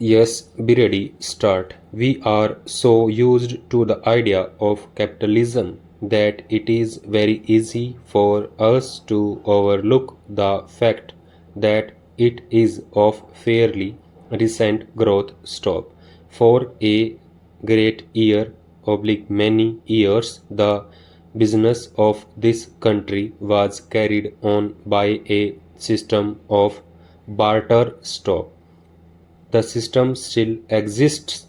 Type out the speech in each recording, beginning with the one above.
Yes, be ready, start. We are so used to the idea of capitalism that it is very easy for us to overlook the fact that it is of fairly recent growth stop. For a great year, oblique many years, the business of this country was carried on by a system of barter stop. The system still exists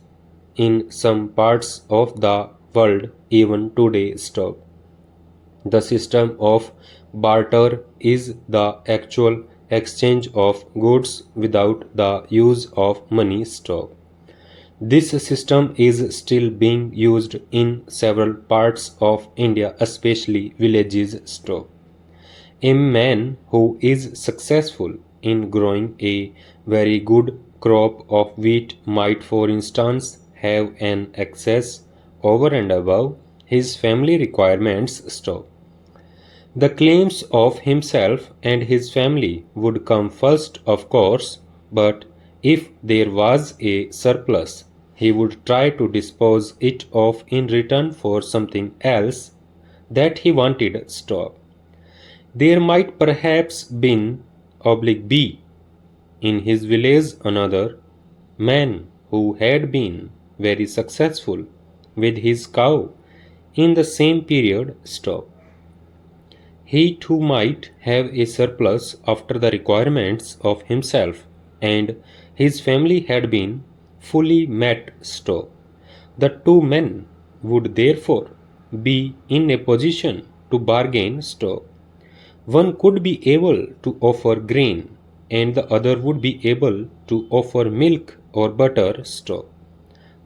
in some parts of the world even today. Stop. The system of barter is the actual exchange of goods without the use of money. Stop. This system is still being used in several parts of India, especially villages. Stop. A man who is successful in growing a very good crop of wheat might, for instance, have an excess over and above his family requirements. Stop. The claims of himself and his family would come first, of course, but if there was a surplus, he would try to dispose it of in return for something else that he wanted. Stop. There might perhaps been be in his village another man who had been very successful with his cow in the same period. Stop. He too might have a surplus after the requirements of himself and his family had been fully met. Stop. The two men would therefore be in a position to bargain. Stop. One could be able to offer grain and the other would be able to offer milk or butter. Stop.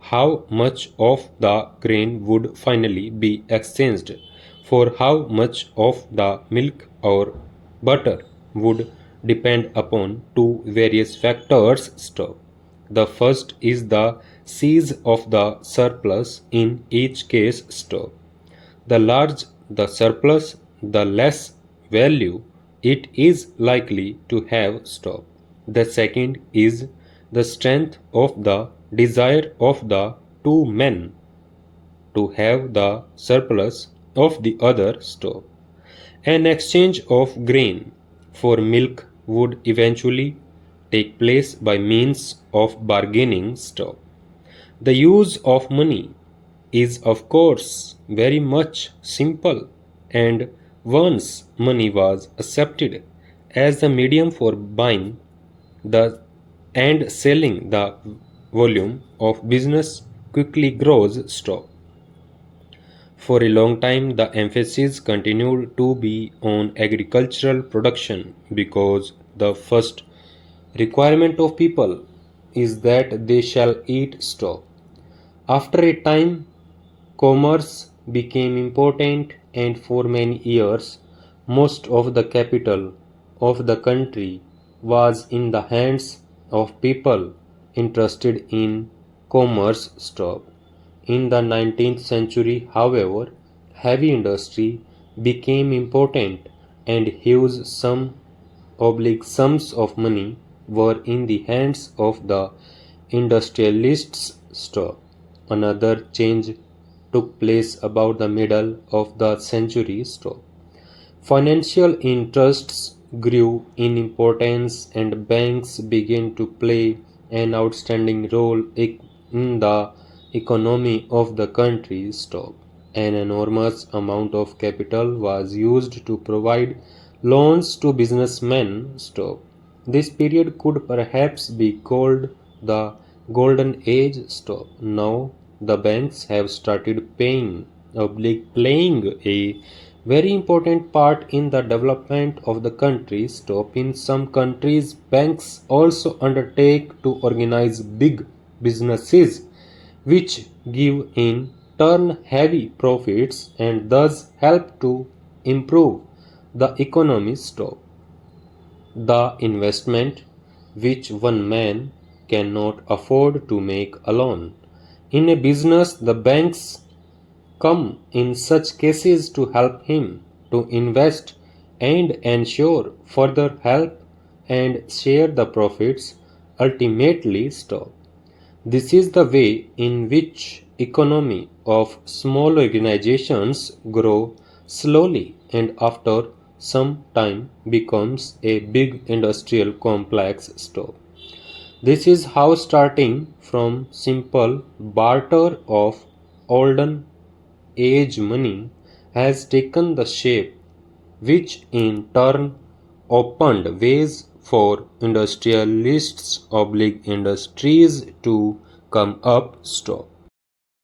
How much of the grain would finally be exchanged for how much of the milk or butter would depend upon two various factors. Stop. The first is the size of the surplus in each case. Stop. The larger the surplus, the less value it is likely to have. Stop. The second is the strength of the desire of the two men to have the surplus of the other. Stop. An exchange of grain for milk would eventually take place by means of bargaining. Stop. The use of money is of course very much simple, and once money was accepted as the medium for buying the and selling, the volume of business quickly grows. Stop. For a long time the emphasis continued to be on agricultural production because the first requirement of people is that they shall eat. Stop. After a time, commerce became important, and for many years, most of the capital of the country was in the hands of people interested in commerce. Stop. In the 19th century, however, heavy industry became important and huge sums of money were in the hands of the industrialists. Stop. Another change took place about the middle of the century. Stop. Financial interests grew in importance and banks began to play an outstanding role in the economy of the country. Stop. An enormous amount of capital was used to provide loans to businessmen. Stop. This period could perhaps be called the golden age. Stop. Now the banks have started playing a very important part in the development of the country. Stop. In some countries, banks also undertake to organize big businesses which give in turn heavy profits and thus help to improve the economy. Stop. The investment which one man cannot afford to make alone. In a business, the banks come in such cases to help him to invest and ensure further help and share the profits. Ultimately. Stop. This is the way in which economy of small organizations grow slowly and after some time becomes a big industrial complex store. This is how starting from simple barter of olden age money has taken the shape which in turn opened ways for industrialists industries to come up strong.